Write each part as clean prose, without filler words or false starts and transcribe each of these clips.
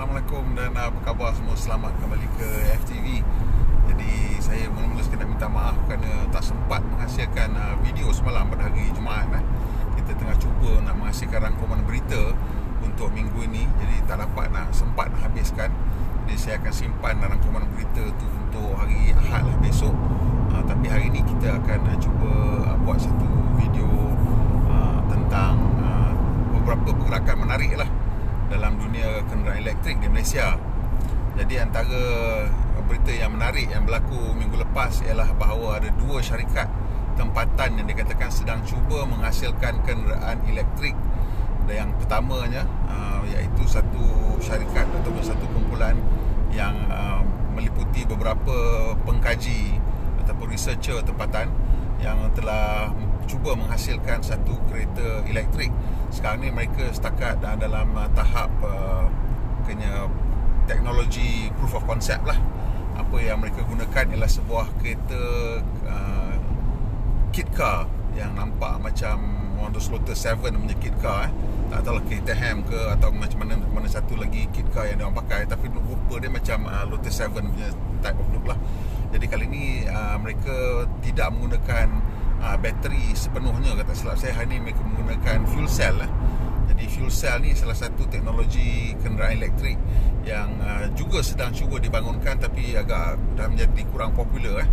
Assalamualaikum dan apa khabar semua. Selamat kembali ke FTV. Jadi saya mula-mula sekali nak minta maaf kerana tak sempat menghasilkan video semalam pada hari Jumaat. Kita tengah cuba nak menghasilkan rangkuman berita untuk minggu ini, jadi tak dapat sempat nak habiskan. Jadi saya akan simpan rangkuman berita tu untuk hari Ahad lah, besok. Tapi hari ini kita akan cuba buat satu video tentang beberapa pergerakan menarik lah dalam dunia kenderaan elektrik di Malaysia. Jadi antara berita yang menarik yang berlaku minggu lepas ialah bahawa ada dua syarikat tempatan yang dikatakan sedang cuba menghasilkan kenderaan elektrik. Dan yang pertamanya iaitu satu syarikat ataupun satu kumpulan yang meliputi beberapa pengkaji ataupun researcher tempatan yang telah cuba menghasilkan satu kereta elektrik. Sekarang ni mereka setakat dalam tahap teknologi proof of concept lah. Apa yang mereka gunakan ialah sebuah kereta kit car yang nampak macam Lotus 7 punya kit car. Tak tahu lah kereta ham ke atau macam mana satu lagi kit car yang diorang pakai, tapi rupa dia macam Lotus 7 punya type of look lah. Jadi kali ni mereka tidak menggunakan bateri sepenuhnya, kata silap saya. Hari ni mereka menggunakan fuel cell lah. Jadi fuel cell ni salah satu teknologi kenderaan elektrik yang juga sedang cuba dibangunkan, tapi agak dah menjadi kurang popular.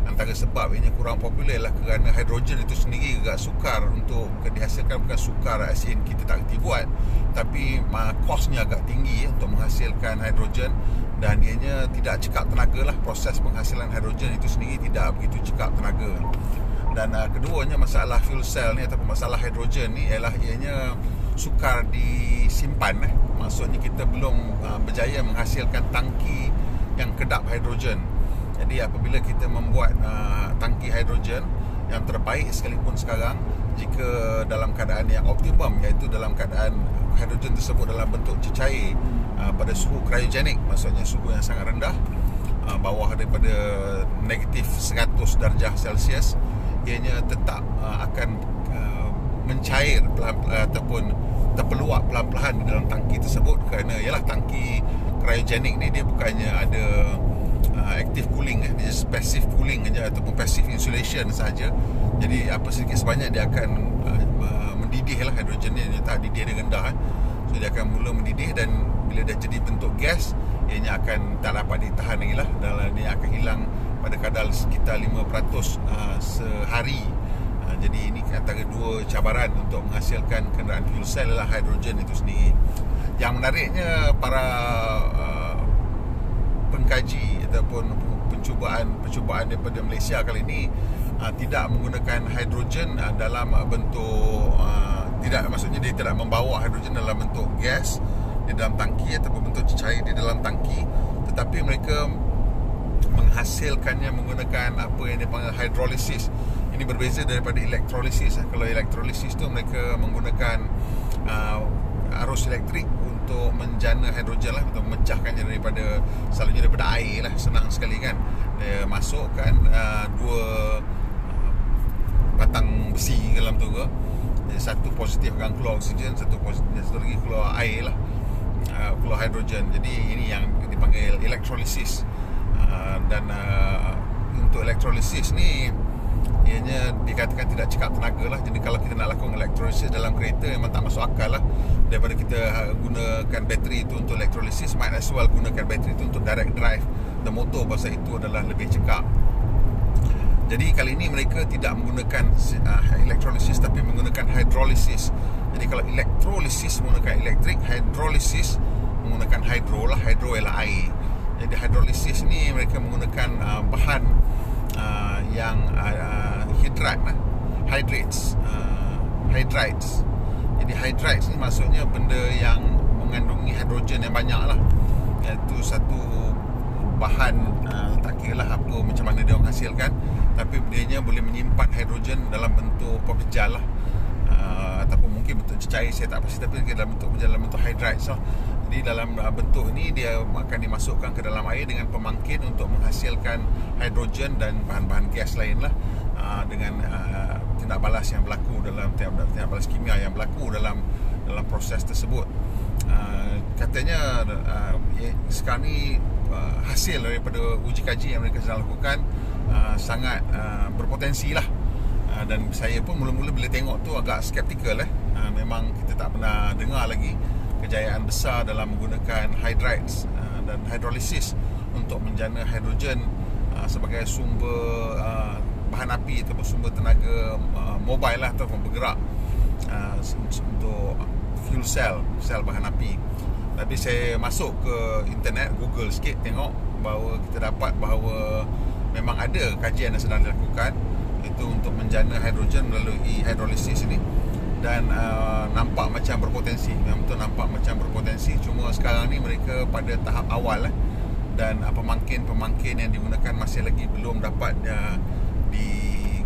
Antara sebab ini kurang popular ialah kerana hidrogen itu sendiri agak sukar untuk dihasilkan. Bukan sukar asin kita tak kerti buat, tapi kosnya agak tinggi untuk menghasilkan hidrogen, dan ianya tidak cekap tenaga lah. Proses penghasilan hidrogen itu sendiri tidak begitu cekap tenaga. Dan keduanya, masalah fuel cell ni ataupun masalah hidrogen ni ialah ianya sukar disimpan. Maksudnya kita belum berjaya menghasilkan tangki yang kedap hidrogen. Jadi apabila kita membuat tangki hidrogen yang terbaik sekalipun sekarang, jika dalam keadaan yang optimum, iaitu dalam keadaan hidrogen tersebut dalam bentuk cecair pada suhu cryogenik, maksudnya suhu yang sangat rendah, bawah daripada negatif 100 darjah Celsius, ianya tetap akan mencair ataupun terpeluap pelan-pelan di dalam tangki tersebut. Kerana ialah tangki cryogenik ni dia bukannya ada active cooling, dia passive cooling saja ataupun passive insulation sahaja. Jadi apa sedikit sebanyak dia akan mendidih lah hidrogen ni. Dia tak didih, dia rendah so dia akan mula mendidih, dan bila dah jadi bentuk gas, ianya akan tak dapat ditahan lagi lah, dan dia akan hilang pada kadar sekitar 5% sehari. Jadi ini antara dua cabaran untuk menghasilkan kenderaan fuel cell adalah hidrogen itu sendiri. Yang menariknya, para pengkaji ataupun percubaan daripada Malaysia kali ini tidak menggunakan hidrogen dalam bentuk maksudnya dia tidak membawa hidrogen dalam bentuk gas di dalam tangki ataupun bentuk cair di dalam tangki, tetapi mereka menghasilkannya menggunakan apa yang dipanggil hydrolysis. Ini berbeza daripada elektrolisis. Kalau elektrolisis tu mereka menggunakan arus elektrik untuk menjana hidrogen lah, untuk memecahkannya selalunya daripada air lah. Senang sekali kan, dia masukkan dua batang besi dalam tu ke. Jadi satu positif akan keluar oksigen, satu lagi keluar air lah, keluar hidrogen. Jadi ini yang dipanggil elektrolisis. Dan untuk elektrolisis ni ianya dikatakan tidak cekap tenaga lah. Jadi kalau kita nak lakukan elektrolisis dalam kereta, memang tak masuk akal lah. Daripada kita gunakan bateri itu untuk elektrolisis, might as well gunakan bateri itu untuk direct drive the motor, pasal itu adalah lebih cekap. Jadi kali ini mereka tidak menggunakan elektrolisis, tapi menggunakan hydrolysis. Jadi kalau elektrolisis menggunakan elektrik, hydrolysis menggunakan hydro lah. Hydro ialah air. Jadi hydrolysis ni mereka menggunakan bahan yang hydrates. Jadi hydrates ni maksudnya benda yang mengandungi hidrogen yang banyak lah. Iaitu satu bahan, tak kira lah apa macam mana dia menghasilkan, tapi dianya boleh menyimpan hidrogen dalam bentuk pepejal lah, ataupun mungkin bentuk cecair, saya tak pasti, tapi dalam bentuk hydrates lah. Jadi dalam bentuk ini dia akan dimasukkan ke dalam air dengan pemangkin untuk menghasilkan hidrogen dan bahan-bahan gas lain lah, dengan tindak balas yang berlaku dalam tindak balas kimia yang berlaku dalam proses tersebut. katanya sekarang ni hasil daripada uji kaji yang mereka sedang lakukan sangat berpotensi lah. Dan saya pun mula-mula bila tengok tu agak skeptikal. Memang kita tak pernah dengar lagi kejayaan besar dalam menggunakan hydrides dan hidrolisis untuk menjana hidrogen sebagai sumber bahan api ataupun sumber tenaga mobile lah, ataupun bergerak untuk fuel sel bahan api. Tapi saya masuk ke internet, Google sikit, tengok bahawa kita dapat bahawa memang ada kajian yang sedang dilakukan itu untuk menjana hidrogen melalui hidrolisis ini. Dan nampak macam berpotensi, memang betul nampak macam berpotensi. Cuma sekarang ni mereka pada tahap awal dan pemangkin yang digunakan masih lagi belum dapat dipilih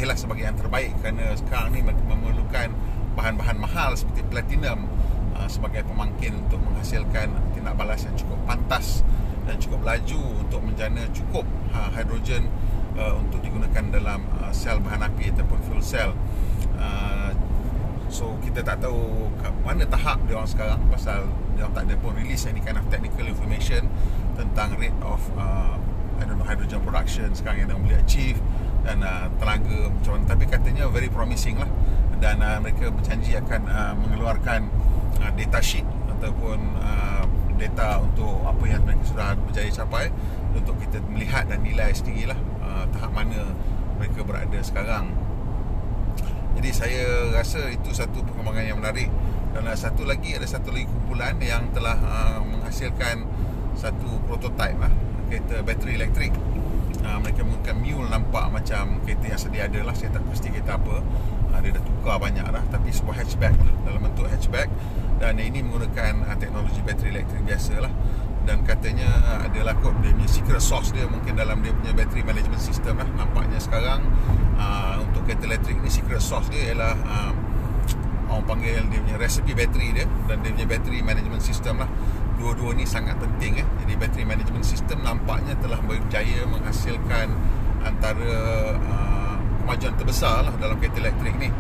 lah sebagai yang terbaik, kerana sekarang ni memerlukan bahan-bahan mahal seperti platinum sebagai pemangkin untuk menghasilkan tindak balas yang cukup pantas dan cukup laju untuk menjana cukup hidrogen untuk digunakan dalam sel bahan api ataupun fuel cell. So kita tak tahu mana tahap dia orang sekarang, pasal dia orang tak ada pun release any kind of technical information tentang rate of hydrogen production sekarang yang dia boleh achieve dan tenaga macam mana. Tapi katanya very promising lah, dan mereka berjanji akan mengeluarkan data sheet ataupun data untuk apa yang mereka sudah berjaya capai untuk kita melihat dan nilai sendirilah tahap mana mereka berada sekarang. Jadi saya rasa itu satu perkembangan yang menarik. Dan ada satu lagi kumpulan yang telah menghasilkan satu prototype kereta bateri elektrik. Mereka menggunakan mule, nampak macam kereta yang sedia ada lah. Saya tak pasti kereta apa. Dia dah tukar banyak dah, tapi sebuah hatchback lah, dalam bentuk hatchback. Dan ini menggunakan teknologi bateri elektrik biasa lah. Dan katanya adalah kot dia punya secret sauce dia mungkin dalam dia punya battery management system lah. Nampaknya sekarang untuk kereta elektrik ni secret sauce dia ialah orang panggil dia punya resipi bateri dia dan dia punya battery management system lah. Dua-dua ni sangat penting. Jadi battery management system nampaknya telah berjaya menghasilkan antara kemajuan terbesar lah dalam kereta elektrik ni,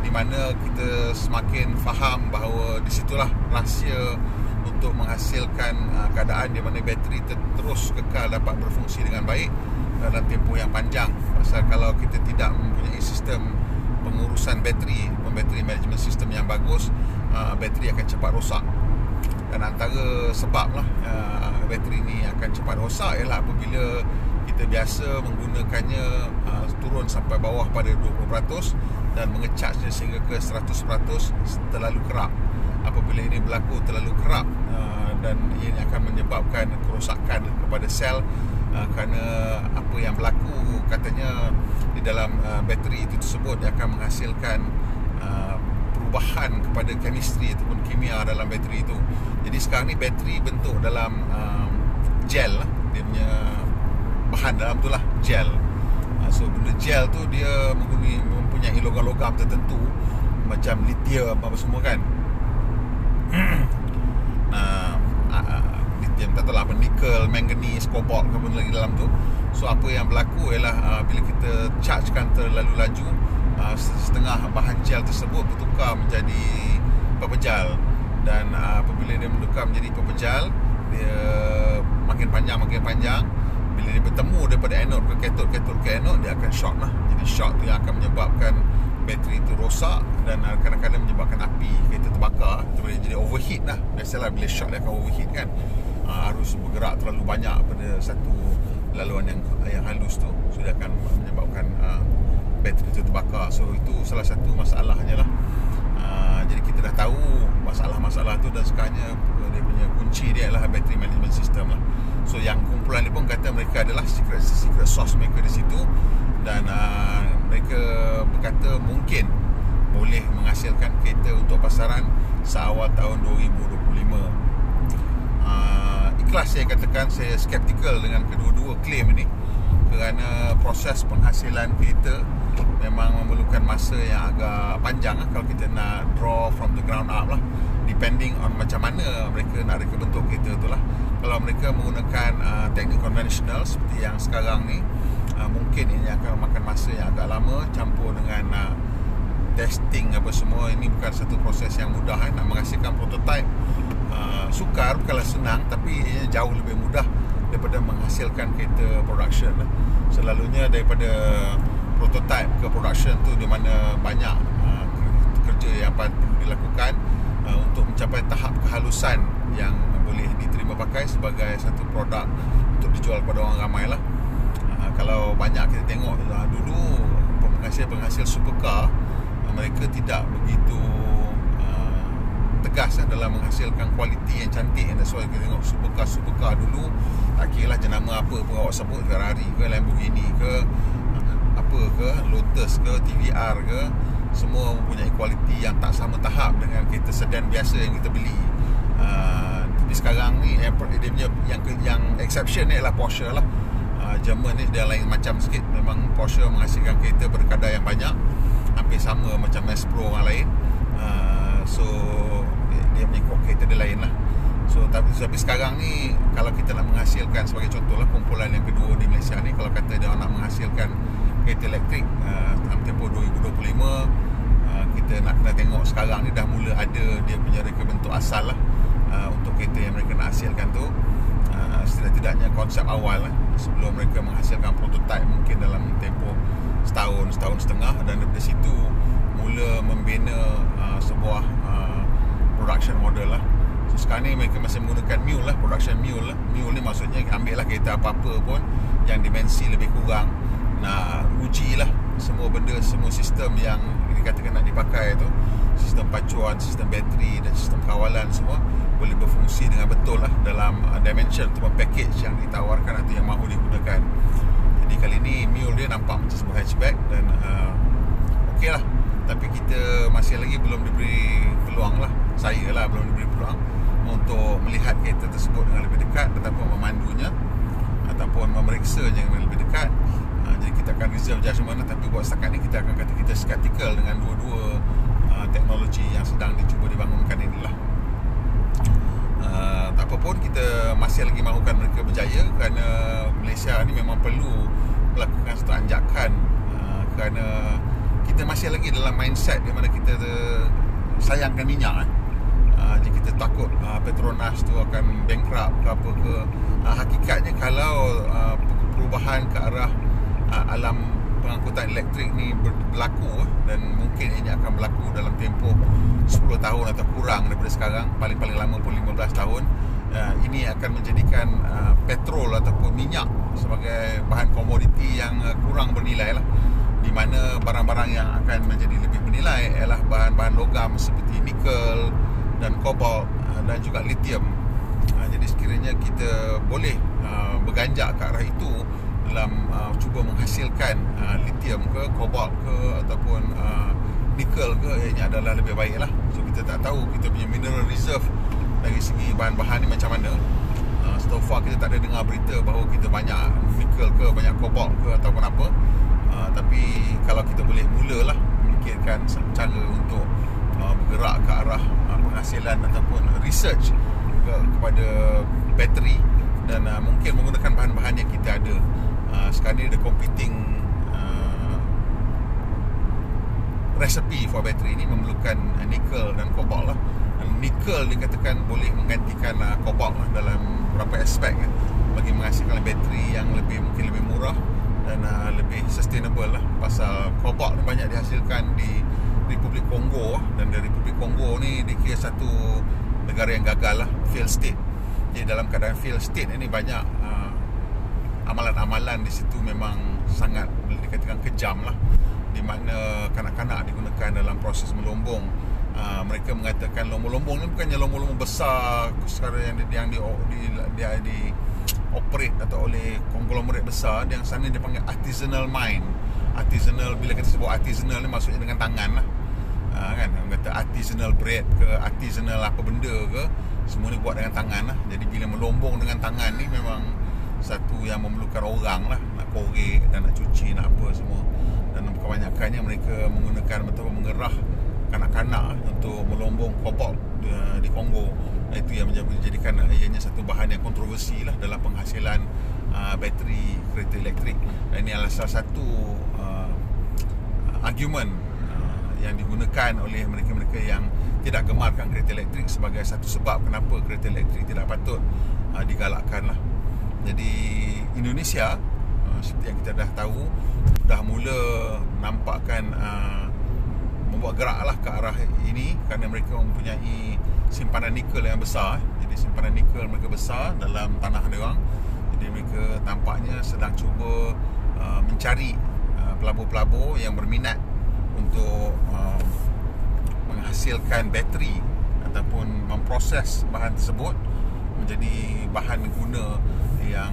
di mana kita semakin faham bahawa di situlah rahsia untuk menghasilkan keadaan di mana bateri terus kekal dapat berfungsi dengan baik dalam tempoh yang panjang. Pasal kalau kita tidak mempunyai sistem pengurusan bateri management system yang bagus, bateri akan cepat rosak. Dan antara sebab lah bateri ni akan cepat rosak ialah apabila kita biasa menggunakannya turun sampai bawah pada 20% dan mengecharge sehingga ke 100% terlalu kerap. Apabila ini berlaku terlalu kerap, dan ini akan menyebabkan kerosakan kepada sel, kerana apa yang berlaku katanya di dalam bateri itu tersebut dia akan menghasilkan perubahan kepada chemistry ataupun kimia dalam bateri itu. Jadi sekarang ni bateri bentuk dalam gel lah, dia punya bahan dalam tu lah gel. So benda gel tu dia mempunyai logam-logam tertentu macam lithium apa semua kan. Lithium tak tahu lah apa, nikel, manganese, kobalt ke benda lagi dalam tu. So apa yang berlaku ialah bila kita chargekan terlalu laju, setengah bahan gel tersebut bertukar menjadi pepejal. Dan apabila dia bertukar menjadi pepejal, dia makin panjang. Bila dia bertemu daripada anode ke cathode ke anode, dia akan short lah. Jadi short tu yang akan menyebabkan bateri itu rosak dan kadang-kadang menyebabkan api, kereta terbakar. Itu boleh jadi overheat lah. Biasalah bila short dia akan overheat kan. Arus bergerak terlalu banyak pada satu laluan yang halus tu, so dia akan menyebabkan bateri itu terbakar. So itu salah satu masalahnya lah. Jadi kita dah tahu masalah-masalah tu, dan sekarangnya dia punya kunci dia adalah battery management system lah. So yang kumpulan ni pun kata mereka adalah secret sauce mereka di situ, dan mereka berkata mungkin boleh menghasilkan kereta untuk pasaran seawal tahun 2025. Ikhlas saya katakan saya skeptikal dengan kedua-dua claim ini, kerana proses penghasilan kereta memang memerlukan masa yang agak panjang lah, kalau kita nak draw from the ground up lah, depending on macam mana mereka nak reka bentuk kereta tu lah. Kalau mereka menggunakan teknik konvensional seperti yang sekarang ni, mungkin ini akan memakan masa yang agak lama, campur dengan testing apa semua. Ini bukan satu proses yang mudah nak menghasilkan prototype sukar, bukanlah senang, tapi jauh lebih mudah daripada menghasilkan kereta production. Selalunya daripada prototype ke production tu, di mana banyak kerja yang perlu dilakukan untuk mencapai tahap kehalusan yang boleh diterima pakai sebagai satu produk untuk dijual kepada orang ramai lah. Kalau banyak kita tengok dulu penghasil supercar, mereka tidak begitu tegas dalam menghasilkan kualiti yang cantik. That's why kita tengok supercar dulu, tak kira lah jenama apa pun awak sebut, Ferrari ke Lamborghini ke apa ke, Lotus ke, TVR ke, semua mempunyai kualiti yang tak sama tahap dengan kereta sedan biasa yang kita beli. Tapi sekarang ni dia punya yang exception ni adalah Porsche lah. Jerman ni dia lain macam sikit. Memang Porsche menghasilkan kereta berkadar yang banyak, hampir sama macam S Pro orang lain. So dia punya kereta dia lain lah. So tapi sekarang ni kalau kita nak menghasilkan, sebagai contoh lah, kumpulan yang kedua di Malaysia ni, kalau kata dia nak menghasilkan kereta elektrik dalam tempoh 2025, kita nak kena tengok sekarang ni dah mula ada dia punya reka bentuk asal lah untuk kereta yang mereka nak hasilkan tu. Setidak-tidaknya konsep awal lah, sebelum mereka menghasilkan prototype mungkin dalam tempoh setahun setengah, dan daripada situ mula membina sebuah production model lah. So sekarang ni mereka masih menggunakan mule lah, production mule lah. Mule ni maksudnya ambil lah kereta apa-apa pun yang dimensi lebih kurang, nak uji lah semua benda, semua sistem yang dikatakan nak dipakai tu, sistem pacuan, sistem bateri dan sistem kawalan, semua boleh berfungsi dengan betul lah dalam dimension atau package yang ditawarkan atau yang mahu digunakan. Jadi kali ni mule dia nampak macam sebuah hatchback dan okey lah. Tapi kita masih lagi belum diberi peluang lah, saya lah belum diberi peluang untuk melihat kereta tersebut dengan lebih dekat, ataupun memandunya ataupun memeriksanya dengan lebih dekat. Jadi kita akan reserve judgement lah. Tapi buat setakat ni kita akan kata kita skeptical dengan dua-dua teknologi yang sedang dicuba dibangunkan inilah. Tak apa pun, kita masih lagi mahukan mereka berjaya, kerana Malaysia ni memang perlu melakukan satu anjakan, kerana kita masih lagi dalam mindset di mana kita sayangkan minyak. Jadi kita takut Petronas tu akan bankrupt ke apa ke. Hakikatnya kalau perubahan ke arah alam pengangkutan elektrik ni berlaku, dan mungkin ini akan berlaku dalam tempoh 10 tahun atau kurang daripada sekarang, paling-paling lama pun 15 tahun, ini akan menjadikan petrol ataupun minyak sebagai bahan komoditi yang kurang bernilai lah, di mana barang-barang yang akan menjadi lebih bernilai ialah bahan-bahan logam seperti nikel dan kobalt dan juga lithium. Jadi sekiranya kita boleh berganjak ke arah itu dalam cuba menghasilkan lithium ke, kobalt ke, ataupun nikel ke, ini adalah lebih baik lah. So kita tak tahu kita punya mineral reserve dari segi bahan-bahan ni macam mana. So far kita tak ada dengar berita bahawa kita banyak nikel ke, banyak kobalt ke ataupun apa. Tapi kalau kita boleh mulalah memikirkan cara untuk bergerak ke arah penghasilan ataupun research kepada bateri, dan mungkin menggunakan bahan-bahan yang kita ada. Sekarang ni ada competing recipe for bateri ni memerlukan nikel dan kobalt lah. Nikel dikatakan boleh menggantikan kobalt lah dalam beberapa aspek bagi menghasilkan bateri yang mungkin lebih murah dan lebih sustainable lah. Pasal kobalt banyak dihasilkan di Republik Kongo, dan dari Republik Kongo ni dikira satu negara yang gagal lah, failed state. Jadi dalam keadaan failed state ini banyak amalan-amalan di situ memang sangat boleh dikatakan kejam lah, di mana kanak-kanak digunakan dalam proses melombong. Mereka mengatakan lombong-lombong ni bukannya lombong-lombong besar sekarang yang di operate atau oleh konglomerat besar. Yang sana dia panggil artisanal mine. Artisanal, bila kita sebut artisanal ni maksudnya dengan tangan lah. Kan, orang kata artisanal bread ke, artisanal apa benda ke, semua ni buat dengan tangan lah. Jadi bila melombong dengan tangan ni memang satu yang memerlukan orang lah, nak korek dan nak cuci, nak apa semua. Dan kebanyakannya mereka menggunakan betul mengerah kanak-kanak untuk melombong kobalt di Kongo. Itu yang menjadikan ianya satu bahan yang kontroversi lah dalam penghasilan bateri kereta elektrik. Dan ini adalah salah satu argument yang digunakan oleh mereka-mereka yang tidak gemarkan kereta elektrik sebagai satu sebab kenapa kereta elektrik tidak patut digalakkan lah. Jadi Indonesia seperti yang kita dah tahu dah mula nampakkan membuat gerak lah ke arah ini kerana mereka mempunyai simpanan nikel yang besar. Jadi simpanan nikel mereka besar dalam tanah mereka. Jadi mereka tampaknya sedang cuba mencari pelabur-pelabur yang berminat untuk menghasilkan bateri ataupun memproses bahan tersebut menjadi bahan guna yang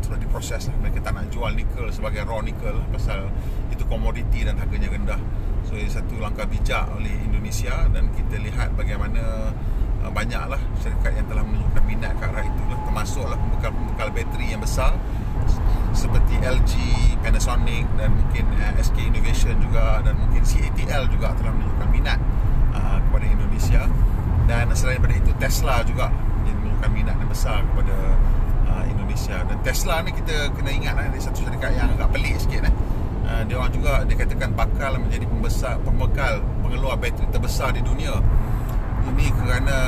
telah diproses lah. Mereka tak nak jual nikel sebagai raw nikel pasal itu komoditi dan harganya rendah. So ini satu langkah bijak oleh Indonesia dan kita lihat bagaimana banyaklah syarikat yang telah menunjukkan minat ke arah itu lah, termasuklah pembekal bateri yang besar seperti LG, Panasonic dan mungkin SK Innovation juga dan mungkin CATL juga telah menunjukkan minat kepada Indonesia. Dan selain daripada itu Tesla juga menunjukkan minat yang besar kepada Indonesia. Dan Tesla ni kita kena ingat dia satu syarikat yang agak pelik sikit dia orang juga dikatakan bakal menjadi pembekal pengeluar bateri terbesar di dunia. Ini kerana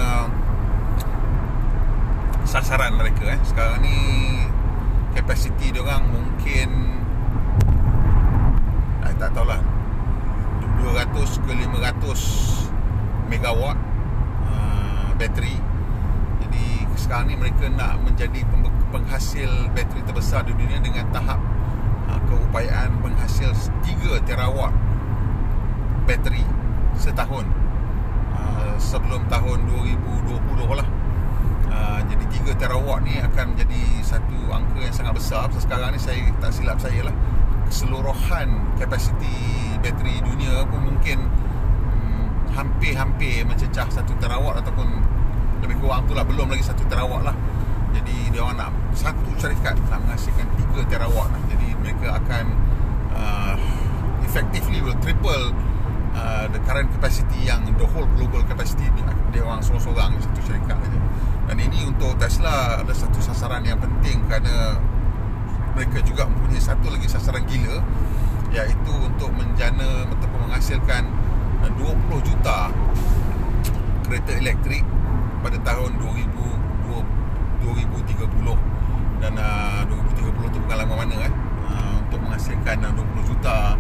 sasaran mereka sekarang ni kapasiti dia orang mungkin tak tahulah 200 ke 500 megawatt bateri. Jadi sekarang ni mereka nak menjadi penghasil bateri terbesar di dunia dengan tahap keupayaan penghasil 3 terawatt bateri setahun sebelum tahun 2020 lah. Jadi 3 terawatt ni akan menjadi satu angka yang sangat besar. Sekarang ni saya tak silap saya lah, keseluruhan kapasiti bateri dunia pun mungkin hampir mencecah 1 terawatt ataupun lebih kurang tu lah, belum lagi 1 terawatt lah. Jadi dia orang nak satu syarikat nak menghasilkan 3 terawatt lah. Jadi mereka akan effectively will triple the current capacity yang the whole global capacity dia orang sorang-sorang satu syarikat saja. Dan ini untuk Tesla ada satu sasaran yang penting kerana mereka juga mempunyai satu lagi sasaran gila, iaitu untuk menjana ataupun menghasilkan 20 juta kereta elektrik pada tahun 2030. Dan 2030 tu bukan lama mana untuk menghasilkan 20 juta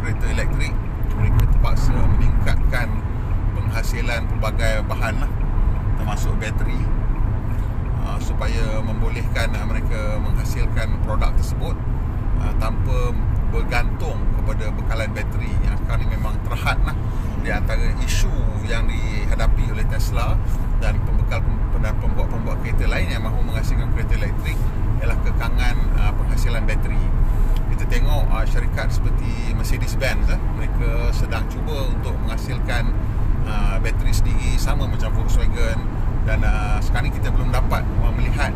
kereta elektrik, mereka terpaksa meningkatkan penghasilan pelbagai bahan lah, termasuk bateri, supaya membolehkan mereka menghasilkan produk tersebut tanpa bergantung kepada bekalan bateri yang sekarang ni memang terhad lah. Di antara isu yang dihadapi oleh Tesla dan pembuat kereta lain yang mahu menghasilkan kereta elektrik ialah kekangan penghasilan bateri. Kita tengok syarikat seperti Mercedes-Benz mereka sedang cuba untuk menghasilkan bateri sendiri sama macam Volkswagen. Dan sekarang ni kita belum dapat melihat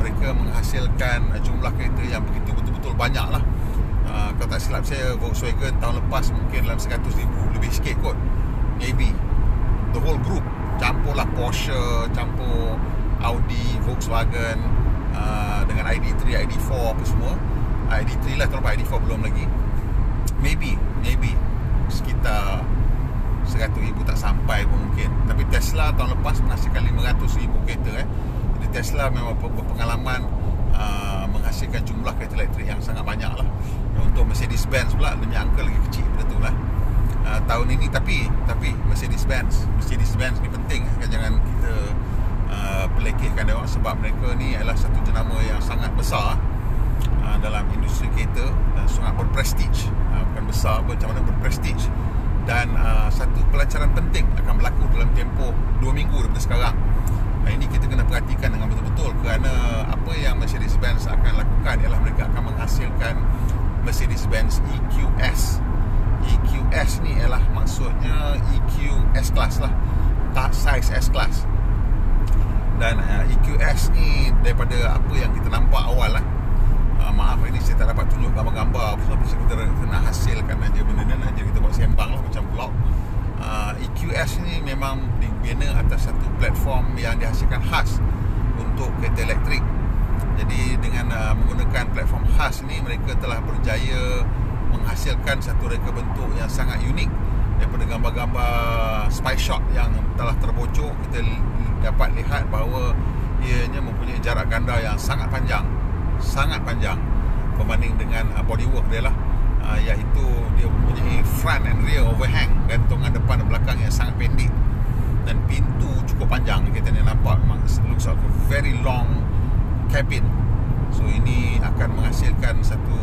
mereka menghasilkan jumlah kereta yang begitu betul-betul banyak lah. Kalau tak silap saya, Volkswagen tahun lepas mungkin dalam 100,000 lebih sikit kot, maybe. The whole group campur lah, Porsche, campur Audi, Volkswagen dengan ID3, ID4 apa semua. ID3 lah tahun lepas, ID4 belum lagi. Maybe sekitar 100,000 tak sampai pun mungkin. Tapi Tesla tahun lepas menghasilkan 500,000 kereta Jadi Tesla memang berpengalaman menghasilkan jumlah kereta elektrik yang sangat banyak lah. Untuk Mercedes-Benz pula demi angka lagi kecil benda tu lah tahun ini. Tapi Mercedes-Benz ni penting kan, jangan kita pelekehkan dia orang, sebab mereka ni adalah satu jenama yang sangat besar dalam industri kereta dan sangat berprestij. Bukan besar pun, macam mana berprestij. Dan satu pelancaran penting akan berlaku dalam tempoh 2 minggu daripada sekarang. Ini kita kena perhatikan dengan betul-betul, kerana apa yang Mercedes-Benz akan lakukan ialah mereka akan menghasilkan Mercedes-Benz EQS. EQS ni ialah maksudnya EQ S-Class lah, tak size S-Class. Dan EQS ni daripada apa yang kita nampak awal lah, maaf ini saya tak dapat tunjuk gambar-gambar apa sebab kita kena hasilkan aja benda ni, jadi kita buat sembang lah macam vlog. EQS ni memang dibina atas satu platform yang dihasilkan khas untuk kereta elektrik. Jadi dengan menggunakan platform khas ni, mereka telah berjaya menghasilkan satu reka bentuk yang sangat unik, daripada gambar-gambar spy shot yang telah terbocor, kita dapat lihat bahawa ianya mempunyai jarak ganda yang sangat panjang berbanding dengan bodywork dia lah, iaitu dia mempunyai front and rear overhang, gantungan depan dan belakang yang sangat pendek, dan pintu cukup panjang. Kita ni nampak memang looks like a very long cabin. So ini akan menghasilkan satu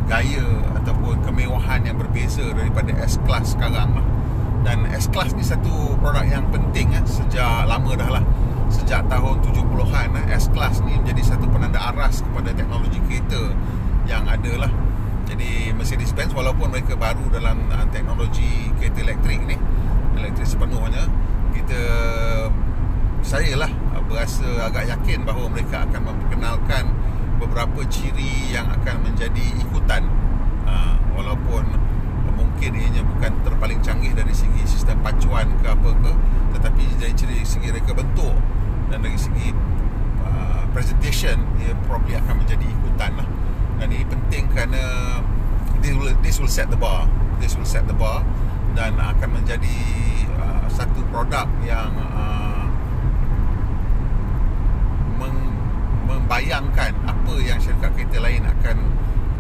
gaya ataupun kemewahan yang berbeza daripada S-Class sekarang lah. Dan S-Class ni satu produk yang penting sejak lama dah lah. Sejak tahun 70-an S-Class ni menjadi satu penanda aras kepada teknologi kereta yang ada lah. Jadi Mercedes-Benz walaupun mereka baru dalam teknologi kereta elektrik ni, elektrik sepenuhnya, saya lah berasa agak yakin bahawa mereka akan memperkenalkan beberapa ciri yang akan menjadi ikutan, walaupun mungkin ianya bukan terpaling canggih dari segi sistem pacuan ke apa ke, tetapi dari segi reka bentuk dan dari segi presentation, ia probably akan menjadi ikutan lah. Dan ini penting kerana this will set the bar, dan akan menjadi satu produk yang membayangkan apa yang syarikat kereta lain akan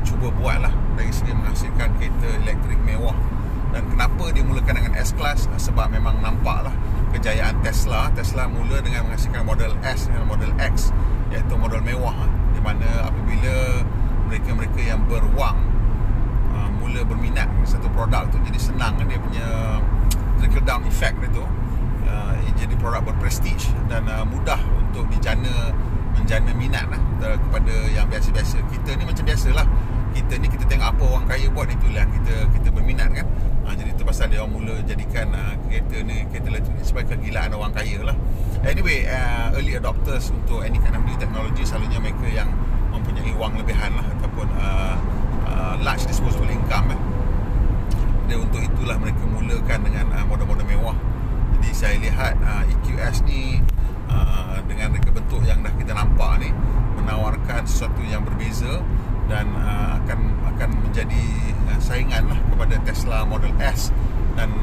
cuba buat lah dari segi menghasilkan kereta elektrik mewah. Dan kenapa dimulakan dengan S-Class? Sebab memang nampak lah kejayaan Tesla mula dengan menghasilkan Model S dan Model X, iaitu model mewah, di mana apabila mereka-mereka yang berwang mula berminat dengan satu produk tu, jadi senang dia punya trickle down effect dia tu, jadi produk berprestige dan mudah untuk menjana minat lah kepada yang biasa-biasa. Kita ni macam biasalah, kita tengok apa orang kaya buat, itulah kita berminat kan. Jadi itu pasal dia orang mula jadikan kereta elektrik ni sebagai kegilaan orang kaya lah. Anyway, early adopters untuk any kind of new technology selalunya mereka yang mempunyai wang lebihan lah, ataupun large disposable income dia, untuk itulah mereka mulakan dengan model-model mewah. Jadi saya lihat EQS ni dengan reka bentuk yang dah kita nampak ni menawarkan sesuatu yang berbeza dan akan menjadi saingan lah kepada Tesla Model S dan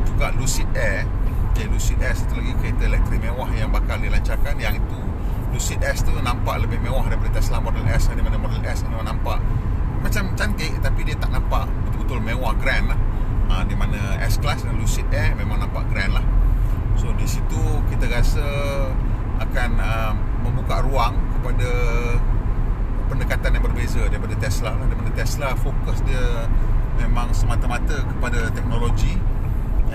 juga Lucid Air. Jadi Lucid Air satu lagi kereta elektrik mewah yang bakal dilancarkan, yang itu Lucid S tu nampak lebih mewah daripada Tesla Model S, di mana Model S ni nampak macam cantik tapi dia tak nampak betul-betul mewah grand lah. Di mana S-Class dan Lucid Air memang nampak grand lah. So di situ kita rasa akan membuka ruang kepada pendekatan yang berbeza daripada Tesla lah. Daripada Tesla fokus dia memang semata-mata kepada teknologi,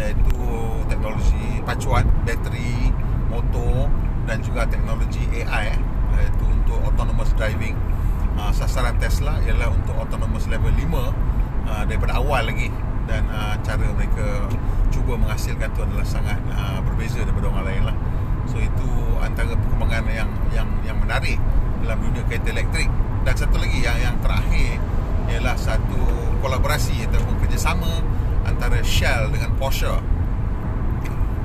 iaitu teknologi pacuan, bateri, motor dan juga teknologi AI, iaitu untuk autonomous driving. Sasaran Tesla ialah untuk autonomous level 5 daripada awal lagi, dan cara mereka cuba menghasilkan tu adalah sangat berbeza daripada orang lain lah. So itu antara perkembangan yang menarik dalam dunia kereta elektrik. Dan satu lagi yang terakhir ialah satu kolaborasi ataupun kerjasama antara Shell dengan Porsche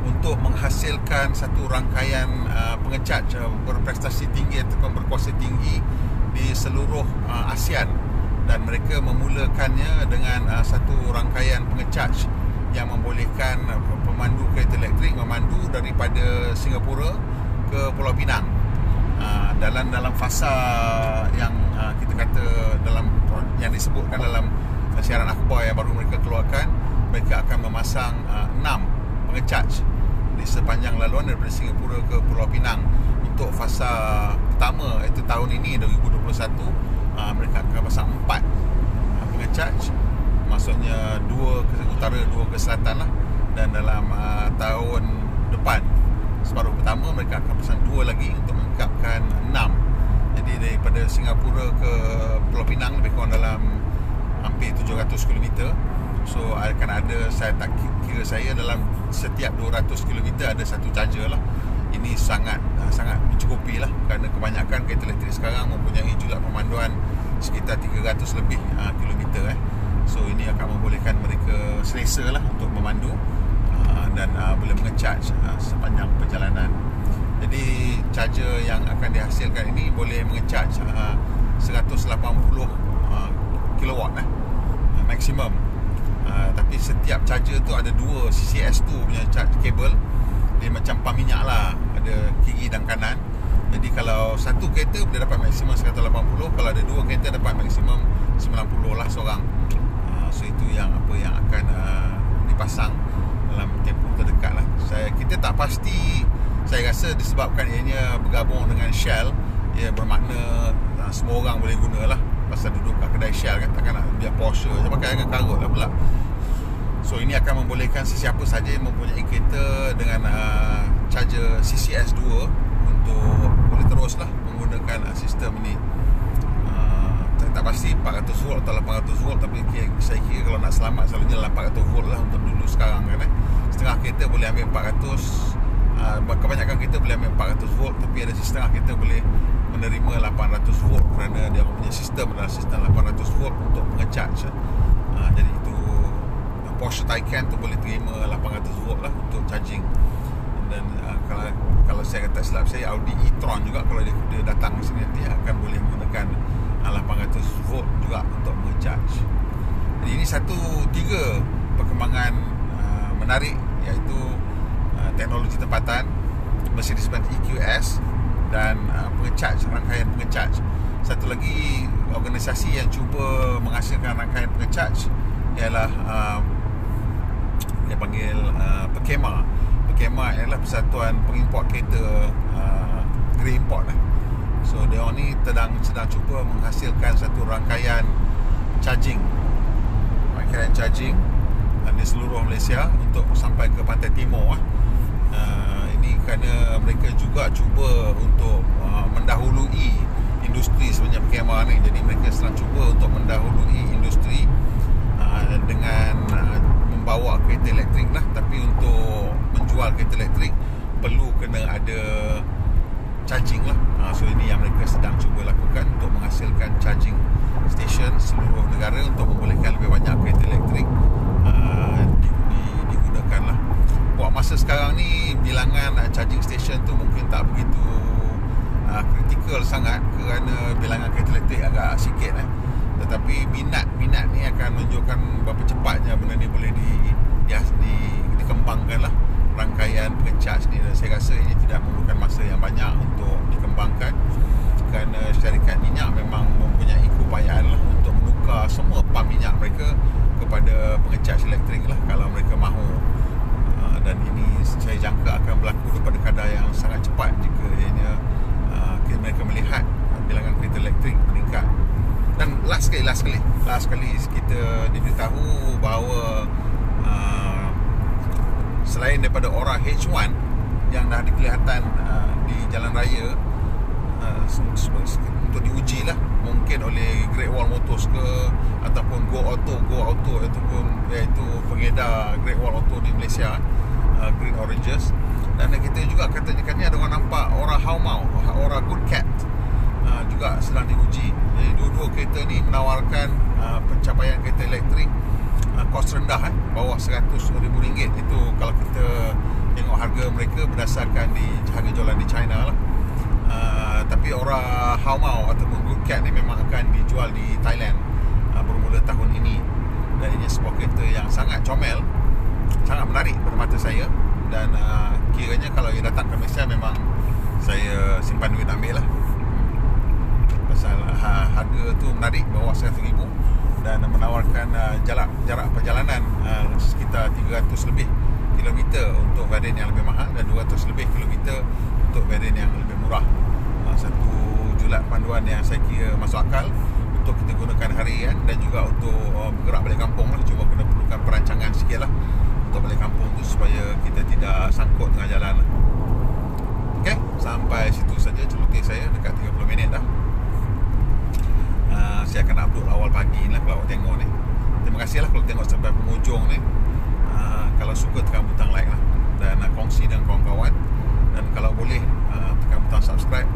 untuk menghasilkan satu rangkaian pengecharge berprestasi tinggi ataupun berkuasa tinggi di seluruh ASEAN. Dan mereka memulakannya dengan satu rangkaian pengecharge yang membolehkan pemandu kereta elektrik memandu daripada Singapura ke Pulau Pinang. Dalam fasa yang kita kata yang disebutkan dalam siaran akhbar yang baru mereka keluarkan, mereka akan memasang 6 pengecharge di sepanjang laluan daripada Singapura ke Pulau Pinang. Untuk fasa pertama, iaitu tahun ini 2021, mereka akan pasang 4 pengecharge, maksudnya 2 ke utara, 2 ke selatan lah. Dan dalam tahun depan, separuh pertama, mereka akan pasang 2 lagi untuk melengkapkan 6. Jadi daripada Singapura ke Pulau Pinang lebih kurang dalam hampir 700 km. So akan ada, saya tak kira saya, dalam setiap 200 km ada satu charger lah. Ini sangat mencukupi lah, kerana kebanyakan kereta elektrik sekarang mempunyai julat pemanduan sekitar 300 lebih kilometer. So ini akan membolehkan mereka selesa lah untuk memandu dan boleh mengecharge sepanjang perjalanan. Jadi charger yang akan dihasilkan ini boleh mengecharge 180 kilowatt maksimum. Tapi setiap charger tu ada dua CCS2 punya kabel. Dia macam pam minyak lah, ada kiri dan kanan. Jadi kalau satu kereta boleh dapat maksimum 180, kalau ada dua kereta dapat maksimum 90 lah seorang. So itu yang apa yang akan dipasang dalam tempoh terdekat lah. Kita tak pasti. Saya rasa disebabkan ianya bergabung dengan Shell, ia bermakna semua orang boleh guna lah. Pasal duduk kat kedai Shell kan, takkan nak biar Porsche je pakai, kan karut lah pula. So ini akan membolehkan sesiapa saja yang mempunyai kereta dengan charger CCS2 untuk boleh teruslah menggunakan sistem ini. Saya tak pasti 400 volt atau 800 volt, tapi saya kira kalau nak selamat selalunya 800 volt lah untuk dulu sekarang kan. Setengah kereta boleh ambil 400, kebanyakan kereta boleh ambil 400 volt, tapi ada setengah kereta boleh menerima 800 volt kerana dia punya sistem adalah sistem 800 volt untuk mengecharge. Jadi itu Porsche Taycan tu boleh terima 800 volt lah untuk charging. Dan kalau saya kata silap saya, Audi e-tron juga kalau dia datang ke sini nanti akan boleh menggunakan 800 volt juga untuk mengecharge. Jadi ini tiga perkembangan menarik, iaitu teknologi tempatan, Mercedes-Benz EQS dan rangkaian pengecharge. Satu lagi organisasi yang cuba menghasilkan rangkaian pengecharge ialah dia panggil PEKEMA. PEKEMA ialah Persatuan Pengimport Kereta Grey Import lah. So dia ni sedang cuba menghasilkan satu rangkaian charging di seluruh Malaysia untuk sampai ke pantai timur. Ini kerana mereka juga cuba untuk mendahului industri sebenarnya PEKEMA ni. Jadi mereka sedang cuba untuk mendahului industri dengan membawa kereta elektrik lah. Tapi untuk menjual kereta elektrik perlu kena ada charging lah. So ini yang mereka sedang cuba lakukan untuk menghasilkan charging station seluruh negara untuk membolehkan lebih banyak kereta elektrik digunakan lah. Buat masa sekarang ni bilangan charging station tu mungkin tak begitu kritikal sangat kerana bilangan kereta elektrik agak sikit tetapi minat ni akan menunjukkan berapa cepatnya benda ni boleh dikembangkan lah, rangkaian pengecharge ni. Dan saya rasa ini tidak memerlukan masa yang banyak untuk dikembangkan kerana syarikat minyak memang mempunyai keupayaan lah untuk menukar semua pam minyak mereka kepada pengecharge elektrik lah kalau mereka mahu. Dan ini saya jangka akan berlaku kepada kadar yang sangat cepat jika mereka melihat bilangan kereta elektrik meningkat. Dan last kali kita diberitahu bahawa selain daripada Aura H1 yang dah dikelihatan di jalan raya untuk diuji lah, mungkin oleh Great Wall Motors ke ataupun Go Auto iaitu pengedar Great Wall Auto di Malaysia, Green Oranges. Dan kita juga katanya ada orang nampak Aura Haumau, Aura Good Cat juga sedang diuji. Jadi dua-dua kereta ni menawarkan pencapaian kereta elektrik kos rendah, bawah RM100,000. Itu kalau kita tengok harga mereka berdasarkan di harga jualan di China lah. Tapi Aura Haumau ataupun Good Cat ni memang akan dijual di Thailand bermula tahun ini. Dan ini sebuah kereta yang sangat comel, sangat menarik pada mata saya. Dan kiranya kalau ia datang ke Malaysia memang saya simpan duit ambil lah. Pasal harga tu menarik, bawah RM100,000 dan menawarkan jarak perjalanan sekitar 300 lebih kilometer untuk varian yang lebih mahal dan 200 lebih kilometer untuk varian yang lebih murah. Satu julat panduan yang saya kira masuk akal untuk kita gunakan harian dan juga untuk bergerak balik kampung lah. Cuma kena perlukan perancangan sikit lah untuk balik kampung tu supaya kita tidak sangkut tengah jalan lah. Okay, sampai situ saja celoteh saya, dekat 30 minit dah. Saya akan upload awal pagi lah kalau awak tengok ni. Terima kasih lah kalau tengok sampai penghujung ni. Kalau suka tekan butang like lah dan kongsi dengan kawan-kawan. Dan kalau boleh tekan butang subscribe